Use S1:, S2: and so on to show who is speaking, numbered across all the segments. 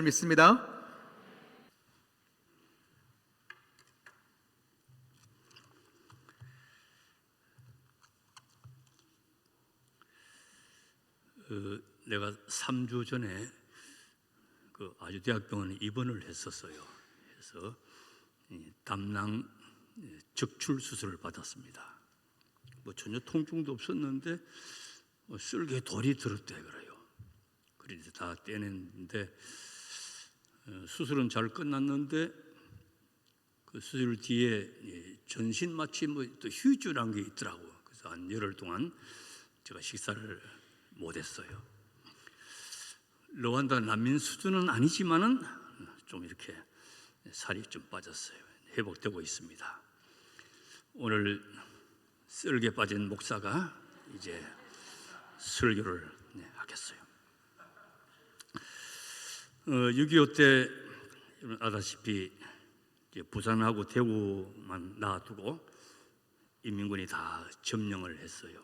S1: 믿습니다.
S2: 내가 3주 전에 아주대학병원에 입원을 했었어요. 그래서 담낭 적출 수술을 받았습니다. 전혀 통증도 없었는데 쓸개 돌이 들었대 그래요. 그래서 다 떼냈는데 수술은 잘 끝났는데 그 수술 뒤에 전신 마취 또 휴지라는 게 있더라고. 그래서 한 열흘 동안 제가 식사를 못했어요. 르완다 난민 수준은 아니지만은 좀 이렇게 살이 좀 빠졌어요. 회복되고 있습니다. 오늘 쓸개 빠진 목사가 이제 설교를 하겠어요. 6.25 때 아다시피 부산하고 대구만 놔두고 인민군이 다 점령을 했어요.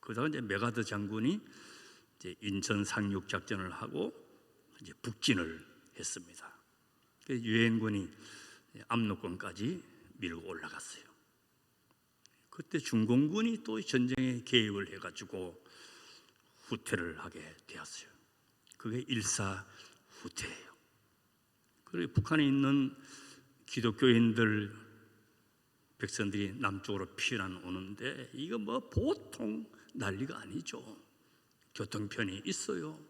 S2: 그러다가 이제 메가더 장군이 이제 인천 상륙 작전을 하고 이제 북진을 했습니다. 유엔군이 압록강까지 밀고 올라갔어요. 그때 중공군이 또 전쟁에 개입을 해가지고 후퇴를 하게 되었어요. 그게 일사후퇴예요. 그리고 북한에 있는 기독교인들 백성들이 남쪽으로 피난 오는데 이거 보통 난리가 아니죠. 교통편이 있어요.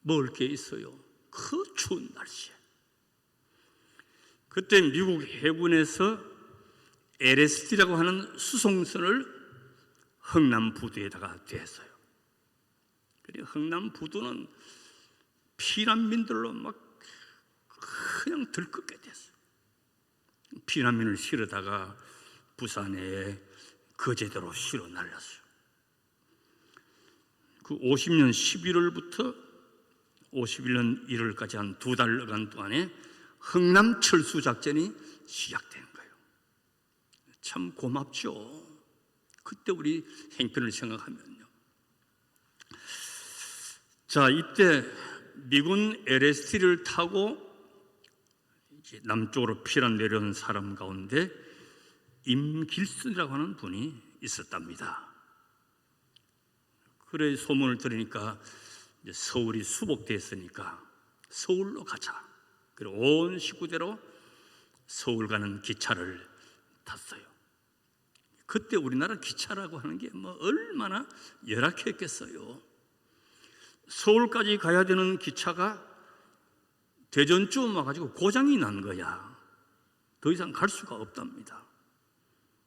S2: 먹을 게 있어요. 그 추운 날씨에. 그때 미국 해군에서 LST라고 하는 수송선을 흥남부두에다가 대했어요. 그리고 흥남부두는 피난민들로 막 그냥 들끓게 됐어요. 피난민을 실어다가 부산에 거제도로 실어 날렸어요. 그 50년 11월부터 51년 1월까지 한 2달간 동안에 흥남철수 작전이 시작된 거예요. 참 고맙죠. 그때 우리 행편을 생각하면요. 자, 이때 미군 LST를 타고 이제 남쪽으로 피난 내려온 사람 가운데 임길순이라고 하는 분이 있었답니다. 그래 소문을 들으니까 이제 서울이 수복됐으니까 서울로 가자. 그리고 온 식구대로 서울 가는 기차를 탔어요. 그때 우리나라 기차라고 하는 게 얼마나 열악했겠어요. 서울까지 가야 되는 기차가 대전쯤 와가지고 고장이 난 거야. 더 이상 갈 수가 없답니다.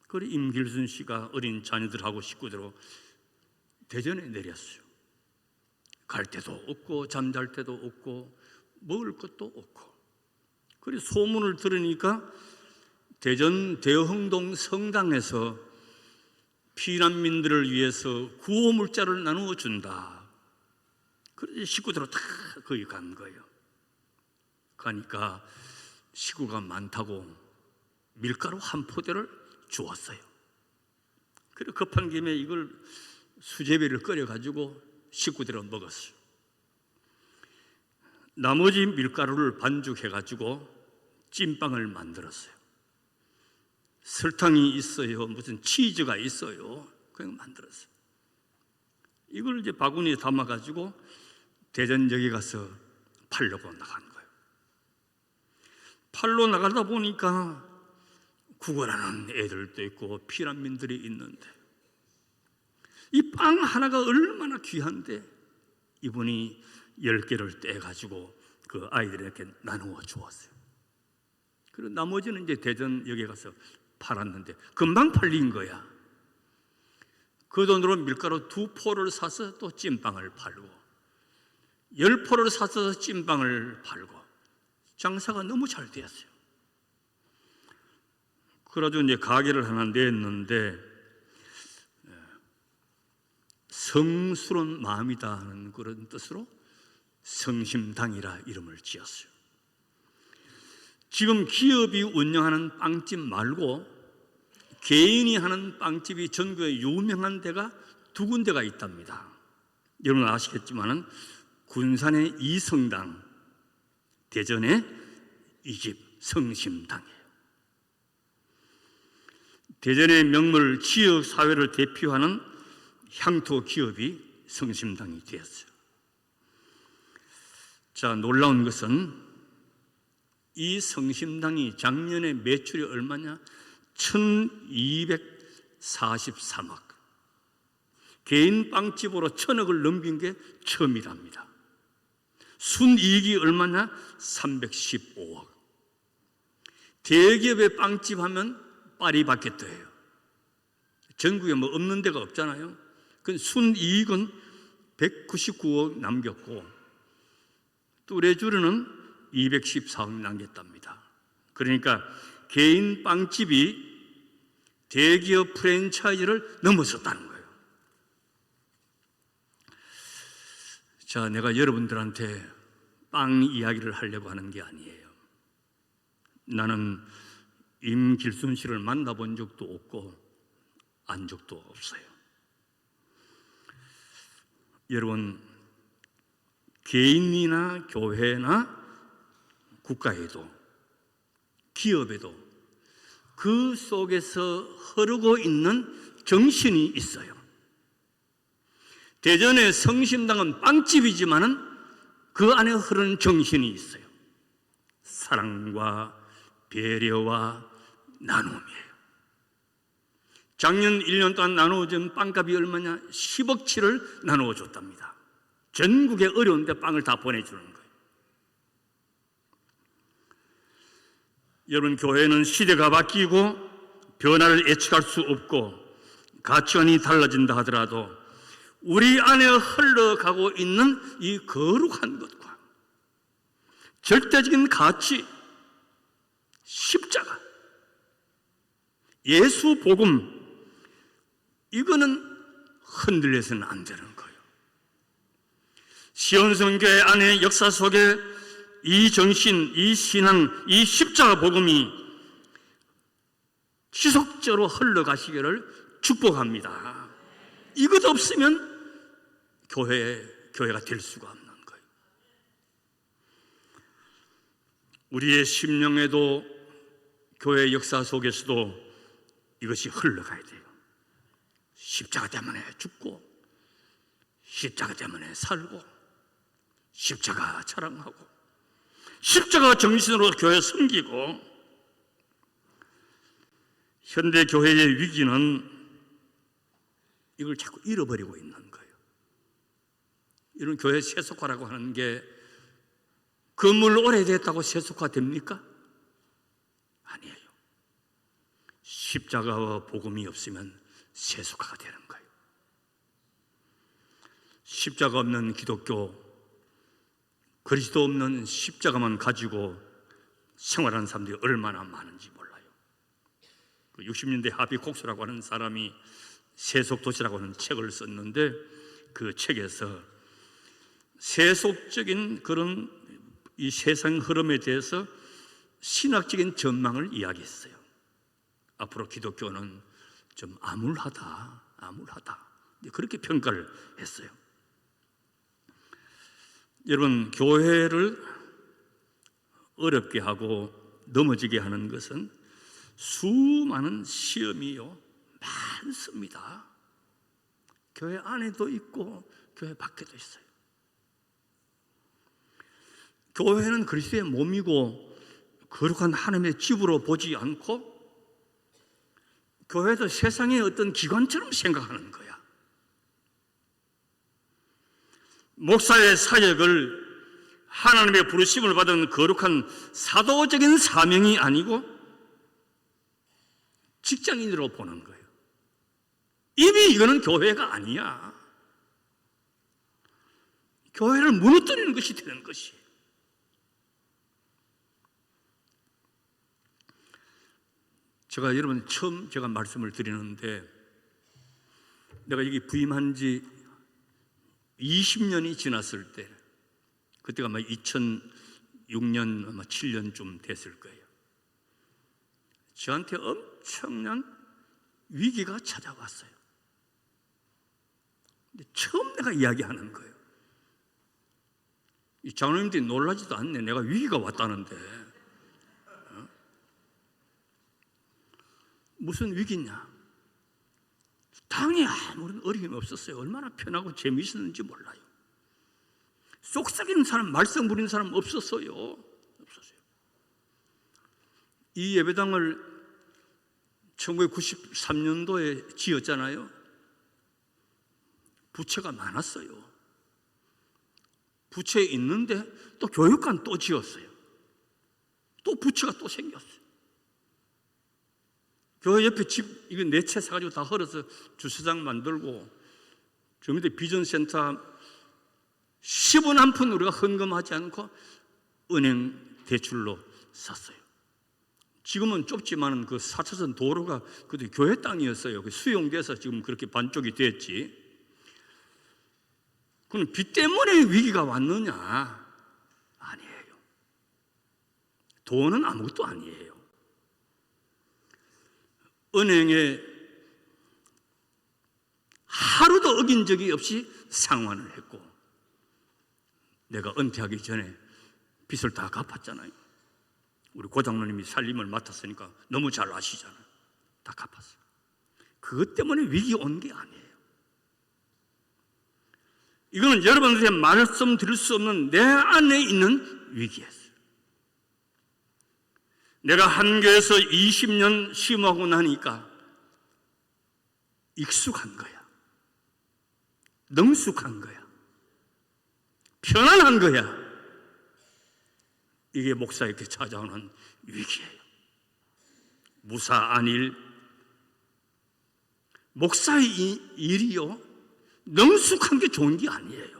S2: 그래 임길순 씨가 어린 자녀들하고 식구들로 대전에 내렸어요. 갈 데도 없고 잠잘 데도 없고 먹을 것도 없고. 그래 소문을 들으니까 대전 대흥동 성당에서 피난민들을 위해서 구호 물자를 나누어 준다. 그래서 식구들로 다 거기 간 거예요. 가니까 식구가 많다고 밀가루 한 포대를 주었어요. 그리고 급한 김에 이걸 수제비를 끓여가지고 식구들은 먹었어요. 나머지 밀가루를 반죽해가지고 찐빵을 만들었어요. 설탕이 있어요. 무슨 치즈가 있어요. 그냥 만들었어요. 이걸 이제 바구니에 담아가지고 대전역에 가서 팔려고 나간 거예요. 팔로 나가다 보니까 구걸하는 애들도 있고 피난민들이 있는데 이 빵 하나가 얼마나 귀한데 이분이 10개를 떼가지고 그 아이들에게 나누어 주었어요. 그리고 나머지는 이제 대전역에 가서 팔았는데 금방 팔린 거야. 그 돈으로 밀가루 2포를 사서 또 찐빵을 팔고 10포를 사서 찐빵을 팔고 장사가 너무 잘 되었어요. 그래가지고 이제 가게를 하나 냈는데 성스러운 마음이다 하는 그런 뜻으로 성심당이라 이름을 지었어요. 지금 기업이 운영하는 빵집 말고 개인이 하는 빵집이 전국에 유명한 데가 2군데가 있답니다. 여러분 아시겠지만은 군산의 이성당, 대전의 이 집 성심당이에요. 대전의 명물 지역사회를 대표하는 향토 기업이 성심당이 되었어요. 자, 놀라운 것은 이 성심당이 작년에 매출이 얼마냐? 1243억. 개인 빵집으로 1000억을 넘긴 게 처음이랍니다. 순이익이 얼마냐? 315억. 대기업의 빵집 하면 파리바게뜨예요. 전국에 뭐 없는 데가 없잖아요. 그 순이익은 199억 남겼고 뚜레쥬르는 214억 남겼답니다. 그러니까 개인 빵집이 대기업 프랜차이즈를 넘어섰다는 거예요. 자, 내가 여러분들한테 빵 이야기를 하려고 하는 게 아니에요. 나는 임길순 씨를 만나본 적도 없고 안 적도 없어요. 여러분, 개인이나 교회나 국가에도 기업에도 그 속에서 흐르고 있는 정신이 있어요. 대전의 성심당은 빵집이지만은 그 안에 흐르는 정신이 있어요. 사랑과 배려와 나눔이에요. 작년 1년 동안 나누어준 빵값이 얼마냐? 10억치를 나누어 줬답니다. 전국에 어려운데 빵을 다 보내주는 거예요. 여러분, 교회는 시대가 바뀌고 변화를 예측할 수 없고 가치관이 달라진다 하더라도 우리 안에 흘러가고 있는 이 거룩한 것과 절대적인 가치, 십자가, 예수 복음, 이거는 흔들려서는 안 되는 거예요. 시온성교회 안의 역사 속에 이 정신, 이 신앙, 이 십자가 복음이 지속적으로 흘러가시기를 축복합니다. 이것 없으면 교회가 될 수가 없는 거예요. 우리의 심령에도 교회 역사 속에서도 이것이 흘러가야 돼요. 십자가 때문에 죽고 십자가 때문에 살고 십자가 자랑하고 십자가 정신으로 교회 섬기고. 현대 교회의 위기는 이걸 자꾸 잃어버리고 있는 거예요. 이런 교회 세속화라고 하는 게 건물 오래됐다고 세속화 됩니까? 아니에요. 십자가와 복음이 없으면 세속화가 되는 거예요. 십자가 없는 기독교, 그리스도 없는 십자가만 가지고 생활하는 사람들이 얼마나 많은지 몰라요. 60년대 하비콕스라고 하는 사람이 세속도시라고 하는 책을 썼는데 그 책에서 세속적인 그런 이 세상 흐름에 대해서 신학적인 전망을 이야기했어요. 앞으로 기독교는 좀 암울하다 그렇게 평가를 했어요. 여러분, 교회를 어렵게 하고 넘어지게 하는 것은 수많은 시험이요 많습니다. 교회 안에도 있고 교회 밖에도 있어요. 교회는 그리스도의 몸이고 거룩한 하나님의 집으로 보지 않고 교회도 세상의 어떤 기관처럼 생각하는 거야. 목사의 사역을 하나님의 부르심을 받은 거룩한 사도적인 사명이 아니고 직장인으로 보는 거예요. 이미 이거는 교회가 아니야. 교회를 무너뜨리는 것이 되는 것이에요. 제가 여러분 처음 제가 말씀을 드리는데 내가 여기 부임한 지 20년이 지났을 때 그때가 아마 2006년 아마 7년쯤 됐을 거예요. 저한테 엄청난 위기가 찾아왔어요. 근데 처음 내가 이야기하는 거예요. 이 장로님들이 놀라지도 않네. 내가 위기가 왔다는데. 무슨 위기냐? 당에 아무런 어려움이 없었어요. 얼마나 편하고 재미있었는지 몰라요. 속삭이는 사람, 말썽 부리는 사람 없었어요. 없었어요. 이 예배당을 1993년도에 지었잖아요. 부채가 많았어요. 부채 있는데 또 교육관 또 지었어요. 또 부채가 또 생겼어요. 교회 옆에 집, 이거 4채 사가지고 다 헐어서 주차장 만들고, 저 밑에 비전센터 10원 한 푼 우리가 헌금하지 않고 은행 대출로 샀어요. 지금은 좁지만 그 4차선 도로가 그때 교회 땅이었어요. 수용돼서 지금 그렇게 반쪽이 됐지. 그럼 빚 때문에 위기가 왔느냐? 아니에요. 돈은 아무것도 아니에요. 은행에 하루도 어긴 적이 없이 상환을 했고, 내가 은퇴하기 전에 빚을 다 갚았잖아요. 우리 고장로님이 살림을 맡았으니까 너무 잘 아시잖아요. 다 갚았어요. 그것 때문에 위기 온 게 아니에요. 이거는 여러분들한테 말씀드릴 수 없는 내 안에 있는 위기였어요. 내가 한교에서 20년 심하고 나니까 익숙한 거야. 능숙한 거야. 편안한 거야. 이게 목사에게 찾아오는 위기예요. 무사 안일. 목사의 일이요, 능숙한 게 좋은 게 아니에요.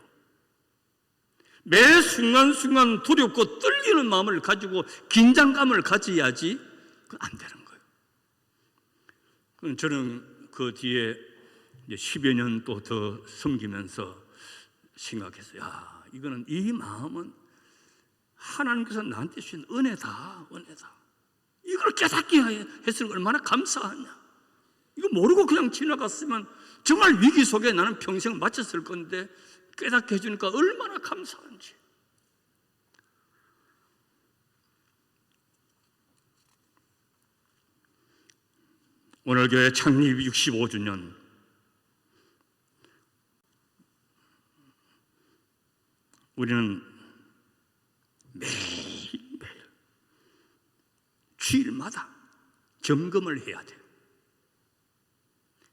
S2: 매 순간순간 두렵고 떨리는 마음을 가지고 긴장감을 가져야지 안 되는 거예요. 그럼 저는 그 뒤에 10여 년 또 더 섬기면서 생각했어요. 야, 이거는 이 마음은 하나님께서 나한테 주신 은혜다, 은혜다. 이걸 깨닫게 했으니 얼마나 감사하냐. 이거 모르고 그냥 지나갔으면 정말 위기 속에 나는 평생 마쳤을 건데 깨닫게 해주니까 얼마나 감사한지. 오늘 교회 창립 65주년, 우리는 매일매일 주일마다 점검을 해야 돼요.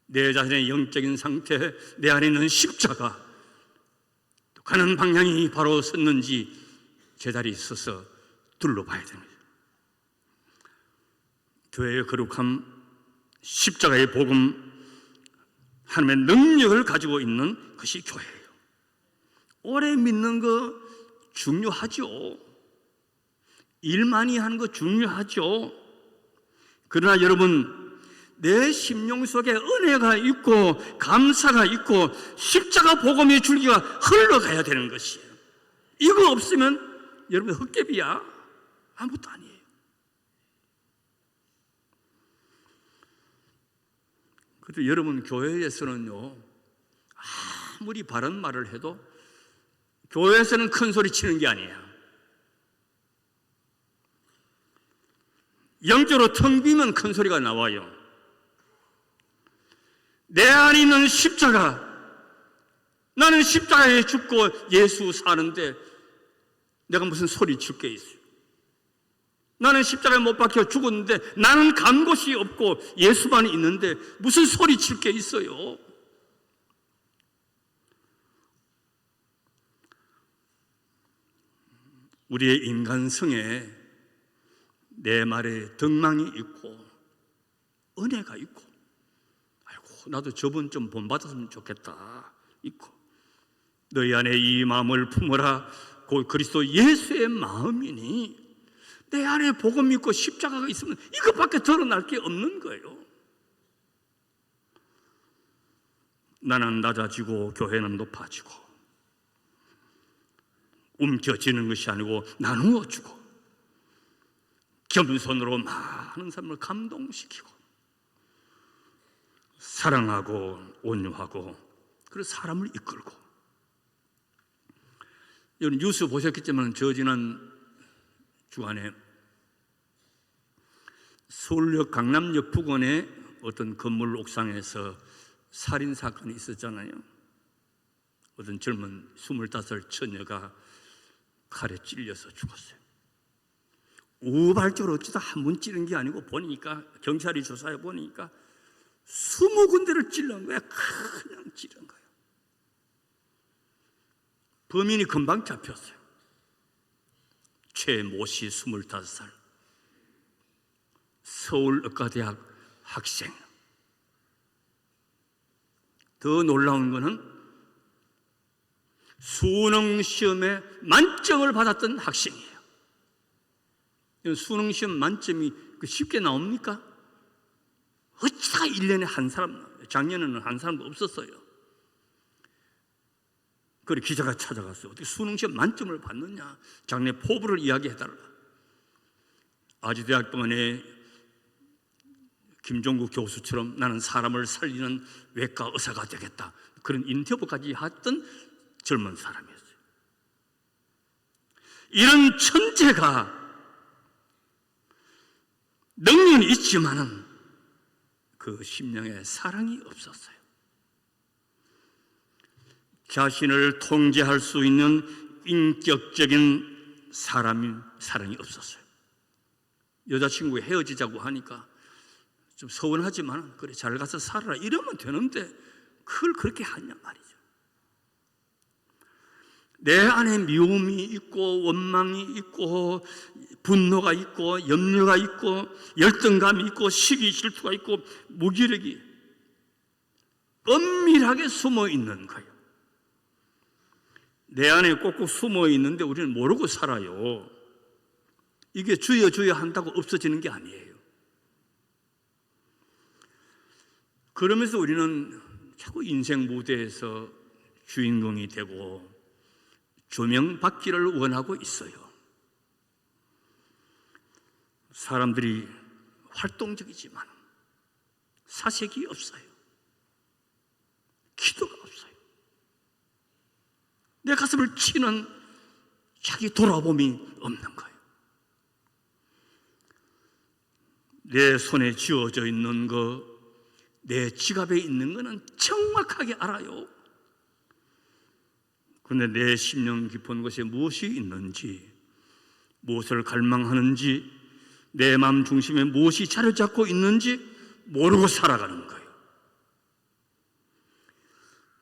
S2: 내 자신의 영적인 상태, 내 안에 있는 십자가, 가는 방향이 바로 섰는지 제자리에 서서 둘러봐야 됩니다. 교회의 거룩함, 십자가의 복음, 하나님의 능력을 가지고 있는 것이 교회예요. 오래 믿는 거 중요하죠. 일 많이 하는 거 중요하죠. 그러나 여러분, 내 심령 속에 은혜가 있고 감사가 있고 십자가 복음의 줄기가 흘러가야 되는 것이에요. 이거 없으면 여러분 헛개비야. 아무것도 아니에요. 그래도 여러분 교회에서는요, 아무리 바른 말을 해도 교회에서는 큰 소리 치는 게 아니에요. 영적으로 텅 비면 큰 소리가 나와요. 내 안에 있는 십자가, 나는 십자가에 죽고 예수 사는데 내가 무슨 소리 칠 게 있어요? 나는 십자가에 못 박혀 죽었는데 나는 간 곳이 없고 예수만 있는데 무슨 소리 칠 게 있어요? 우리의 인간성에 내 말에 덕망이 있고 은혜가 있고, 아이고 나도 저번 좀 본받았으면 좋겠다 있고, 너희 안에 이 마음을 품어라 곧 그리스도 예수의 마음이니, 내 안에 복음 있고 십자가가 있으면 이것밖에 드러날 게 없는 거예요. 나는 낮아지고 교회는 높아지고, 움켜쥐는 것이 아니고 나누어주고, 겸손으로 많은 사람을 감동시키고, 사랑하고 온유하고, 그리고 사람을 이끌고, 여러분 뉴스 보셨겠지만 저 지난 주간에 서울역 강남역 부근의 어떤 건물 옥상에서 살인 사건이 있었잖아요. 어떤 젊은 25살 처녀가 칼에 찔려서 죽었어요. 우발적으로 어쩌다 한 번 찌른 게 아니고 보니까 경찰이 조사해 보니까 20군데를 찔른 거야. 그냥 찌른 거예요. 범인이 금방 잡혔어요. 최모 씨 25살 서울의과대학 학생. 더 놀라운 것은 수능 시험에 만점을 받았던 학생이에요. 수능 시험 만점이 쉽게 나옵니까? 어쩌다가 1년에 한 사람, 작년에는 한 사람도 없었어요. 그래 기자가 찾아갔어요. 어떻게 수능 시험 만점을 받느냐? 장래 포부를 이야기해달라. 아주대학병원의 김종국 교수처럼 나는 사람을 살리는 외과 의사가 되겠다. 그런 인터뷰까지 했던 젊은 사람이었어요. 이런 천재가 능력은 있지만은 그 심령에 사랑이 없었어요. 자신을 통제할 수 있는 인격적인 사랑이 없었어요. 여자친구가 헤어지자고 하니까 좀 서운하지만 그래 잘 가서 살아라 이러면 되는데 그걸 그렇게 하냐 말이죠. 내 안에 미움이 있고 원망이 있고 분노가 있고 염려가 있고 열등감이 있고 시기 질투가 있고 무기력이 은밀하게 숨어 있는 거예요. 내 안에 꼭꼭 숨어 있는데 우리는 모르고 살아요. 이게 주여 주여 한다고 없어지는 게 아니에요. 그러면서 우리는 자꾸 인생 무대에서 주인공이 되고 조명받기를 원하고 있어요. 사람들이 활동적이지만 사색이 없어요. 기도가 없어요. 내 가슴을 치는 자기 돌아봄이 없는 거예요. 내 손에 쥐어져 있는 거, 내 지갑에 있는 거는 정확하게 알아요. 그런데 내 심령 깊은 곳에 무엇이 있는지, 무엇을 갈망하는지, 내 마음 중심에 무엇이 자리 잡고 있는지 모르고 살아가는 거예요.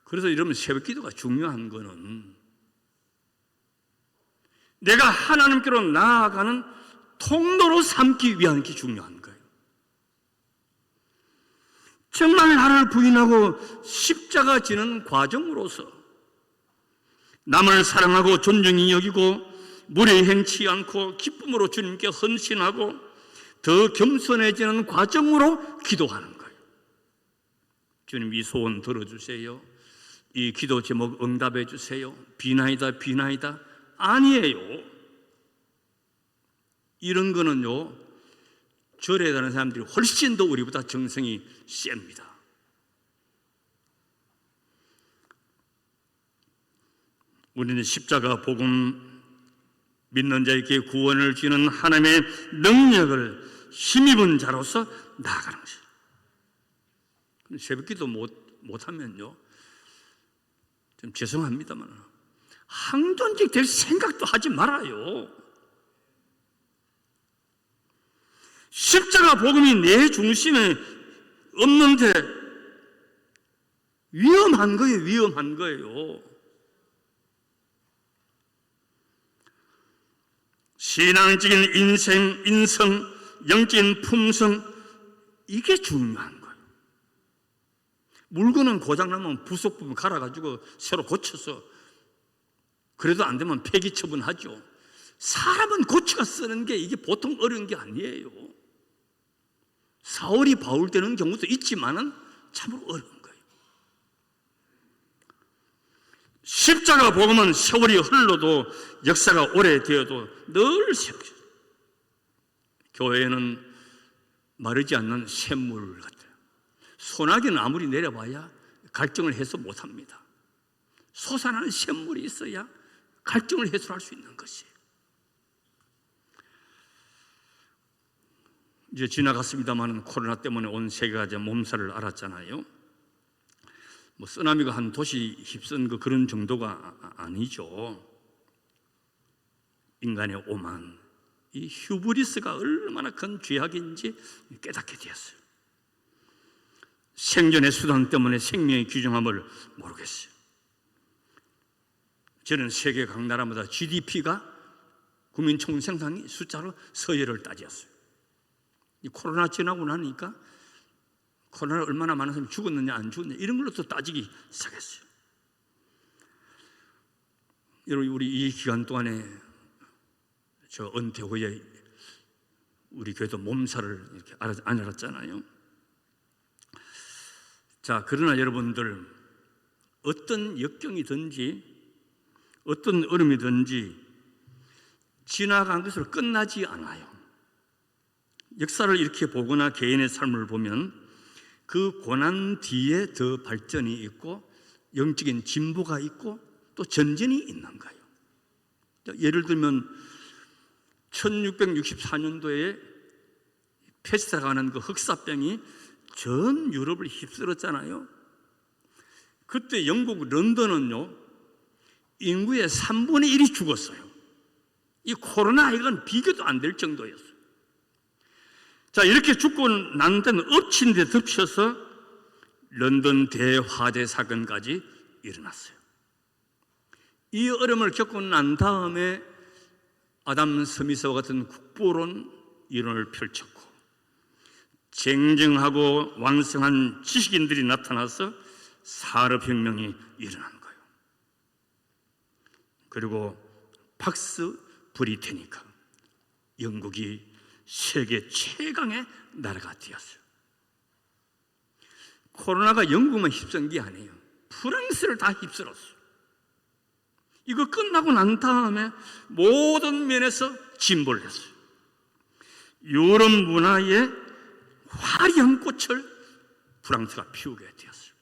S2: 그래서 이러면 새벽 기도가 중요한 거는 내가 하나님께로 나아가는 통로로 삼기 위한 게 중요한 거예요. 정말 나를 부인하고 십자가 지는 과정으로서 남을 사랑하고 존중히 여기고 무례 행치 않고 기쁨으로 주님께 헌신하고 더 겸손해지는 과정으로 기도하는 거예요. 주님 이 소원 들어주세요. 이 기도 제목 응답해 주세요. 비나이다 비나이다 아니에요. 이런 거는요 절에 가는 사람들이 훨씬 더 우리보다 정성이 셉니다. 우리는 십자가 복음 믿는 자에게 구원을 주는 하나님의 능력을 힘입은 자로서 나아가는 것이에요. 새벽기도 못하면요 좀 죄송합니다만 항존직 될 생각도 하지 말아요. 십자가 복음이 내 중심에 없는데 위험한 거예요. 위험한 거예요. 신앙적인 인성, 영적인 품성 이게 중요한 거예요. 물건은 고장나면 부속 부분 갈아가지고 새로 고쳐서 그래도 안 되면 폐기 처분하죠. 사람은 고쳐가 쓰는 게 이게 보통 어려운 게 아니에요. 사울이 바울 되는 경우도 있지만은 참으로 어려운 거예요. 십자가 복음은 세월이 흘러도 역사가 오래되어도 늘 세워져요. 교회는 마르지 않는 샘물 같아요. 소나기는 아무리 내려봐야 갈증을 해서 못합니다. 솟아나는 샘물이 있어야 갈증을 해소할 수 있는 것이에요. 이제 지나갔습니다만 코로나 때문에 온 세계가 이제 몸살을 앓았잖아요. 뭐 쓰나미가 한 도시 휩쓴 그런 정도가 아니죠. 인간의 오만, 이 휴브리스가 얼마나 큰 죄악인지 깨닫게 되었어요. 생존의 수단 때문에 생명의 귀중함을 모르겠어요. 저는 세계 각 나라마다 GDP가 국민 총생산이 숫자로 서열을 따졌어요. 이 코로나 지나고 나니까 코로나 얼마나 많은 사람이 죽었느냐 안 죽었느냐 이런 걸로 또 따지기 시작했어요. 여러분, 우리 이 기간 동안에 저 은퇴 후에 우리 교회도 몸살을 이렇게 안 앓았잖아요. 자, 그러나 여러분들, 어떤 역경이든지 어떤 어려움이든지 지나간 것으로 끝나지 않아요. 역사를 이렇게 보거나 개인의 삶을 보면 그 고난 뒤에 더 발전이 있고 영적인 진보가 있고 또 전진이 있는 거예요. 예를 들면 1664년도에 페스트라고 하는 그 흑사병이 전 유럽을 휩쓸었잖아요. 그때 영국 런던은요, 인구의 3분의 1이 죽었어요. 이 코로나 이건 비교도 안 될 정도였어요. 자, 이렇게 죽고 난 데는 엎친 데 덮쳐서 런던 대화재 사건까지 일어났어요. 이 어려움을 겪고 난 다음에 아담 스미스와 같은 국보론 이론을 펼쳤고 쟁쟁하고 왕성한 지식인들이 나타나서 산업혁명이 일어난 거예요. 그리고 박스 브리테니카, 영국이 세계 최강의 나라가 되었어요. 코로나가 영국만 휩쓴 게 아니에요. 프랑스를 다 휩쓸었어요. 이거 끝나고 난 다음에 모든 면에서 진보를 했어요. 유럽 문화의 화려한 꽃을 프랑스가 피우게 되었어요.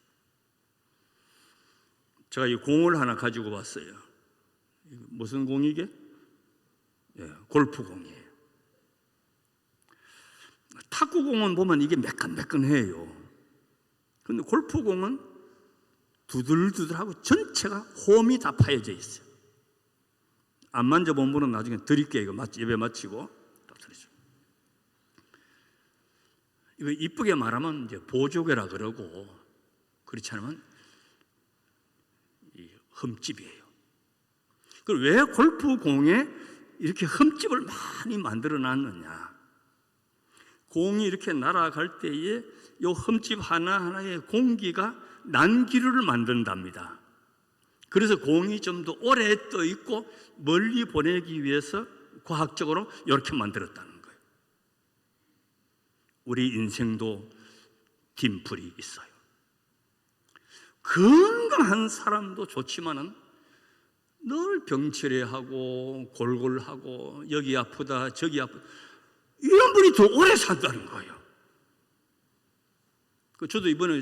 S2: 제가 이 공을 하나 가지고 왔어요. 무슨 공이게? 골프공이에요. 탁구공은 보면 이게 매끈매끈해요. 그런데 골프공은 두들두들하고 전체가 홈이 다 파여져 있어요. 안 만져본 분은 나중에 드릴게요. 이거 예배 마치고 딱 드리죠. 이거 이쁘게 말하면 이제 보조개라 그러고, 그렇지 않으면 이 흠집이에요. 그럼 왜 골프공에 이렇게 흠집을 많이 만들어 놨느냐? 공이 이렇게 날아갈 때에 이 흠집 하나하나의 공기가 난기류를 만든답니다. 그래서 공이 좀 더 오래 떠 있고 멀리 보내기 위해서 과학적으로 이렇게 만들었다는 거예요. 우리 인생도 딤플이 있어요. 건강한 사람도 좋지만은 늘 병치레하고 골골하고 여기 아프다 저기 아프다 이런 분이 더 오래 산다는 거예요. 저도 이번에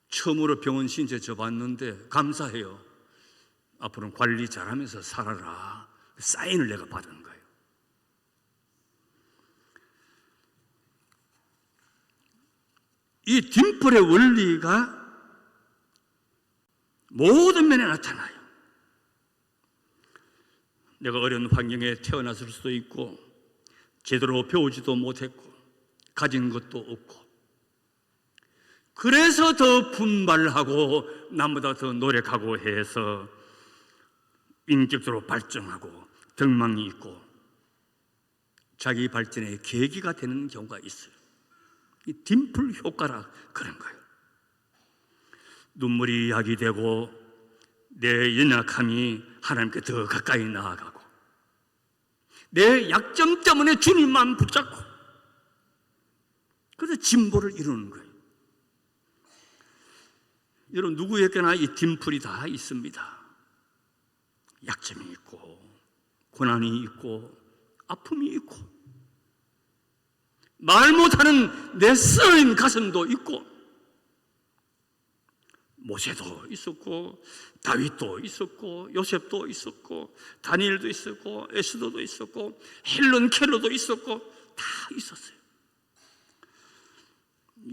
S2: 처음으로 병원 신세 져봤는데 감사해요. 앞으로는 관리 잘하면서 살아라. 사인을 내가 받은 거예요. 이 딤플의 원리가 모든 면에 나타나요. 내가 어려운 환경에 태어났을 수도 있고 제대로 배우지도 못했고 가진 것도 없고 그래서 더 분발하고 남보다 더 노력하고 해서 인격적으로 발전하고 덕망이 있고 자기 발전의 계기가 되는 경우가 있어요. 이 딤플 효과라 그런 거예요. 눈물이 약이 되고 내 연약함이 하나님께 더 가까이 나아가고 내 약점 때문에 주님만 붙잡고 그래서 진보를 이루는 거예요. 여러분 누구에게나 이 딤플이 다 있습니다. 약점이 있고 고난이 있고 아픔이 있고 말 못하는 내 쓰인 가슴도 있고 모세도 있었고 다윗도 있었고 요셉도 있었고 다니엘도 있었고 에스더도 있었고 헬론 켈러도 있었고 다 있었어요.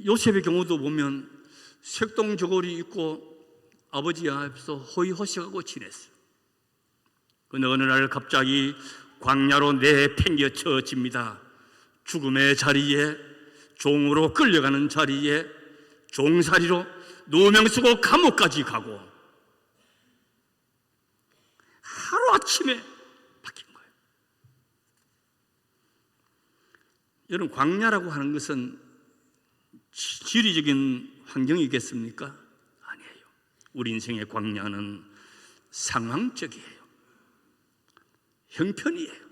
S2: 요셉의 경우도 보면 색동저고리 입고 아버지 앞에서 호의호식하고 지냈어요. 그런데 어느 날 갑자기 광야로 내팽겨쳐집니다. 죽음의 자리에, 종으로 끌려가는 자리에, 종살이로 누명 쓰고 감옥까지 가고 하루아침에 바뀐 거예요. 여러분, 광야라고 하는 것은 지리적인 환경이겠습니까? 아니에요. 우리 인생의 광야는 상황적이에요. 형편이에요.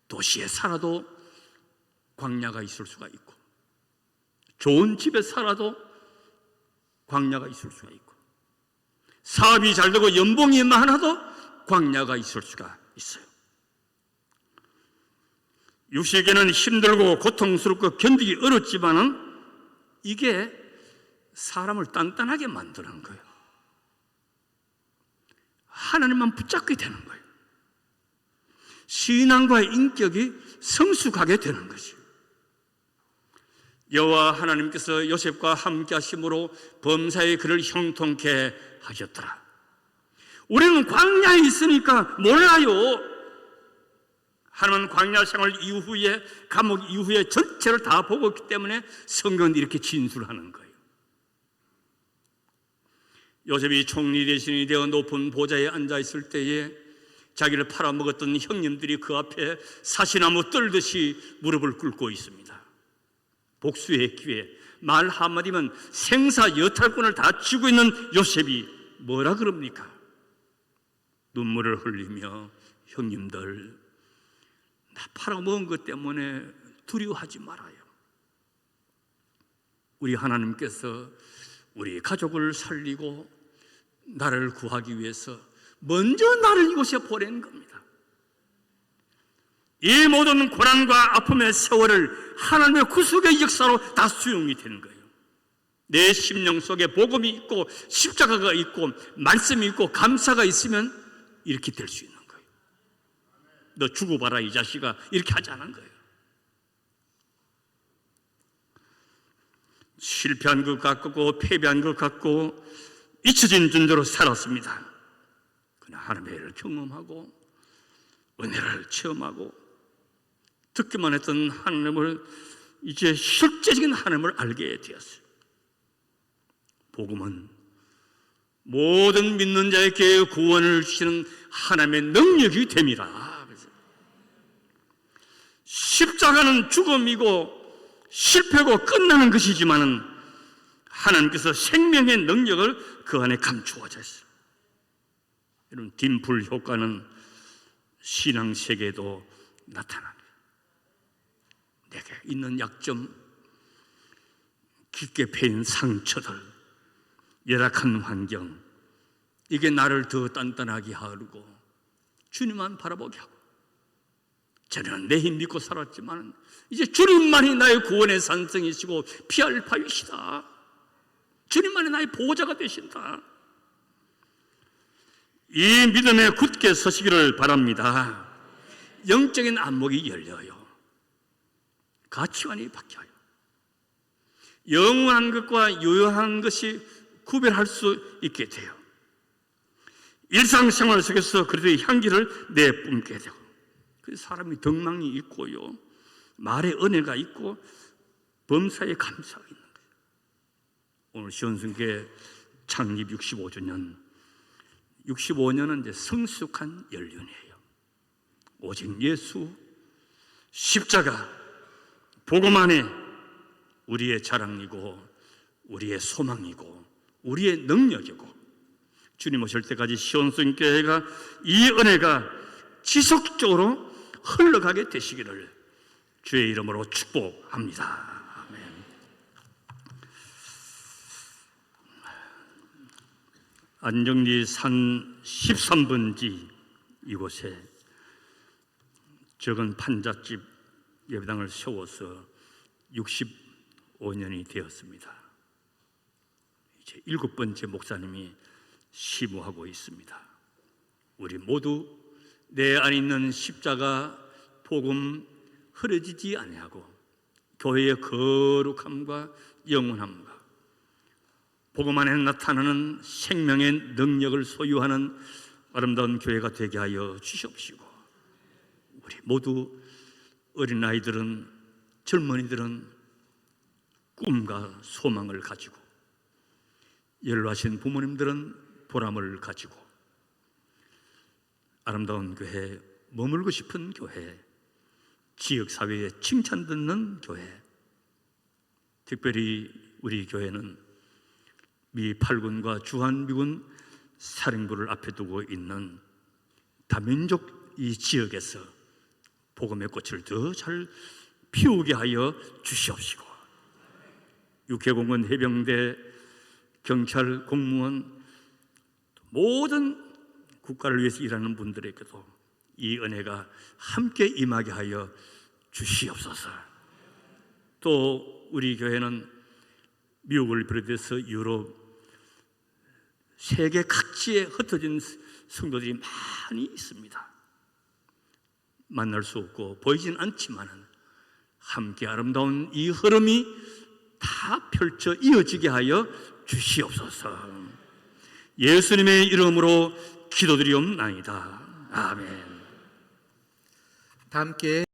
S2: 도시에 살아도 광야가 있을 수가 있고, 좋은 집에 살아도 광야가 있을 수가 있고, 사업이 잘 되고 연봉이 많아도 광야가 있을 수가 있어요. 육식에는 힘들고 고통스럽고 견디기 어렵지만은 이게 사람을 단단하게 만드는 거예요. 하나님만 붙잡게 되는 거예요. 신앙과의 인격이 성숙하게 되는 거죠. 여호와 하나님께서 요셉과 함께 하심으로 범사의 그를 형통케 하셨더라. 우리는 광야에 있으니까 몰라요. 하나님은 광야 생활 이후에, 감옥 이후에 전체를 다 보고 있기 때문에 성경은 이렇게 진술하는 거예요. 요셉이 총리 대신이 되어 높은 보좌에 앉아 있을 때에 자기를 팔아먹었던 형님들이 그 앞에 사시나무 떨듯이 무릎을 꿇고 있습니다. 복수의 기회, 말 한마디면 생사여탈권을 다 쥐고 있는 요셉이 뭐라 그럽니까? 눈물을 흘리며, 형님들, 나 팔아먹은 것 때문에 두려워하지 말아요. 우리 하나님께서 우리 가족을 살리고 나를 구하기 위해서 먼저 나를 이곳에 보낸 겁니다. 이 모든 고난과 아픔의 세월을 하나님의 구속의 역사로 다 수용이 되는 거예요. 내 심령 속에 복음이 있고 십자가가 있고 말씀이 있고 감사가 있으면 이렇게 될 수 있는 거예요. 너 주고 봐라 이 자식아, 이렇게 하지 않은 거예요. 실패한 것 같고 패배한 것 같고 잊혀진 존재로 살았습니다. 그러나 하나님의 은혜를 경험하고 은혜를 체험하고 듣기만 했던 하나님을 이제 실제적인 하나님을 알게 되었어요. 복음은 모든 믿는 자에게 구원을 주시는 하나님의 능력이 됨이라. 십자가는 죽음이고 실패고 끝나는 것이지만은 하나님께서 생명의 능력을 그 안에 감추어져 있어요. 이런 딤플 효과는 신앙 세계에도 나타납니다. 내게 있는 약점, 깊게 패인 상처들, 열악한 환경, 이게 나를 더 단단하게 하고 주님만 바라보게 하고, 저는 내 힘 믿고 살았지만 이제 주님만이 나의 구원의 산성이시고 피할 바위시다. 주님만이 나의 보호자가 되신다. 이 믿음에 굳게 서시기를 바랍니다. 영적인 안목이 열려요. 가치관이 바뀌어요. 영원한 것과 유효한 것이 구별할 수 있게 돼요. 일상생활 속에서 그래도 향기를 내뿜게 되고, 그래서 사람이 덕망이 있고요, 말에 은혜가 있고 범사에 감사가 있는 거예요. 오늘 시온순교회 창립 65주년, 65년은 이제 성숙한 연륜이에요. 오직 예수, 십자가, 복음 안에 우리의 자랑이고 우리의 소망이고 우리의 능력이고, 주님 오실 때까지 시온순교회가 이 은혜가 지속적으로 흘러가게 되시기를 주의 이름으로 축복합니다. 아멘. 안정리 산 13번지 이곳에 적은 판잣집 예배당을 세워서 65년이 되었습니다. 이제 7번째 목사님이 시무하고 있습니다. 우리 모두 내 안에 있는 십자가 복음 흐려지지 아니하고 교회의 거룩함과 영원함과 복음 안에 나타나는 생명의 능력을 소유하는 아름다운 교회가 되게 하여 주시옵시고, 우리 모두 어린아이들은, 젊은이들은 꿈과 소망을 가지고, 연로하신 부모님들은 보람을 가지고, 아름다운 교회, 머물고 싶은 교회, 지역사회에 칭찬 듣는 교회, 특별히 우리 교회는 미 8군과 주한미군 사령부를 앞에 두고 있는 다민족 이 지역에서 복음의 꽃을 더 잘 피우게 하여 주시옵시고, 육해공군, 해병대, 경찰, 공무원, 모든 국가를 위해서 일하는 분들에게도 이 은혜가 함께 임하게 하여 주시옵소서. 또 우리 교회는 미국을 비롯해서 유럽, 세계 각지에 흩어진 성도들이 많이 있습니다. 만날 수 없고 보이진 않지만 함께 아름다운 이 흐름이 다 펼쳐 이어지게 하여 주시옵소서. 예수님의 이름으로 기도드리옵나이다. 아멘.
S1: 다 함께